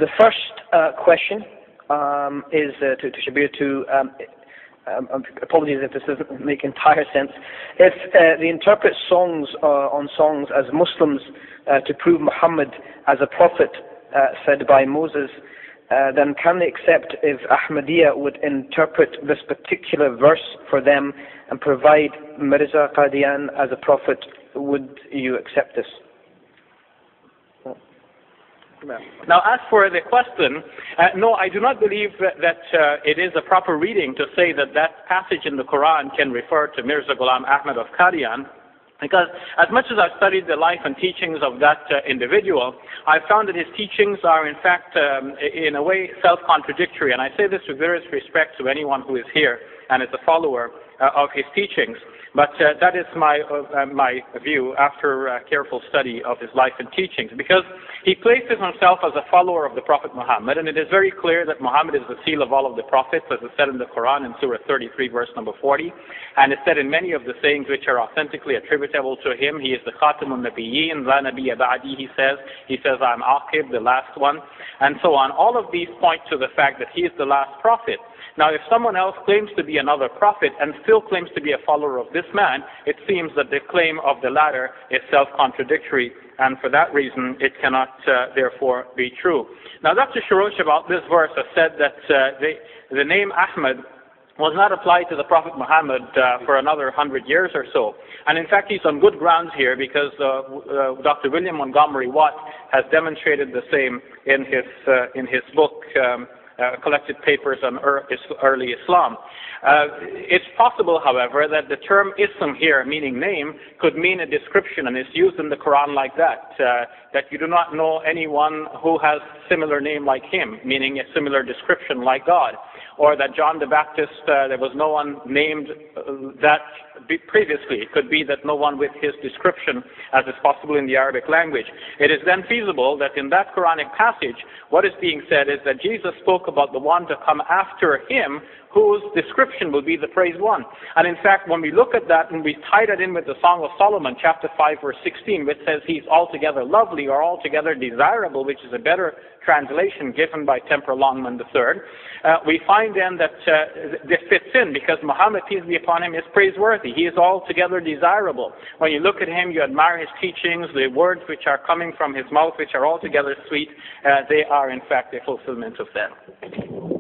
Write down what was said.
The first question is to Shabir to, apologies if this doesn't make entire sense. If they interpret songs on songs as Muslims to prove Muhammad as a prophet said by Moses, then can they accept if Ahmadiyya would interpret this particular verse for them and provide Mirza Qadian as a prophet? Would you accept this? Now, as for the question, no, I do not believe that it is a proper reading to say that that passage in the Quran can refer to Mirza Ghulam Ahmad of Qadian, because as much as I've studied the life and teachings of that individual, I've found that his teachings are in fact, in a way, self-contradictory. And I say this with various respect to anyone who is here and is a follower of his teachings. But that is my view after careful study of his life and teachings, because he places himself as a follower of the Prophet Muhammad, and it is very clear that Muhammad is the seal of all of the prophets, as is said in the Quran in Surah 33, verse number 40, and it's said in many of the sayings which are authentically attributable to him. He is the Khatamun Nabiyyin, La Nabiyya Ba'di, he says, I'm Aqib, the last one, and so on. All of these point to the fact that he is the last prophet. Now, if someone else claims to be another prophet and still claims to be a follower of this man, it seems that the claim of the latter is self-contradictory, and for that reason, it cannot therefore be true. Now, Dr. Sharosh about this verse has said that the name Ahmad was not applied to the Prophet Muhammad for another 100 years or so. And in fact, he's on good grounds here, because Dr. William Montgomery Watt has demonstrated the same in his book, Collected Papers on Early Islam. It's possible, however, that the term ism here, meaning name, could mean a description, and is used in the Quran like that, that you do not know anyone who has similar name like him, meaning a similar description like God. Or that John the Baptist, there was no one named that previously. It could be that no one with his description, as is possible in the Arabic language. It is then feasible that in that Quranic passage, what is being said is that Jesus spoke about the one to come after him, whose description will be the praised one. And in fact, when we look at that and we tie that in with the Song of Solomon, chapter 5, verse 16, which says he's altogether lovely or altogether desirable, which is a better translation given by Temper Longman III, we find then that this fits in, because Muhammad, peace be upon him, is praiseworthy. He is altogether desirable. When you look at him, you admire his teachings, the words which are coming from his mouth, which are altogether sweet. They are in fact a fulfillment of them.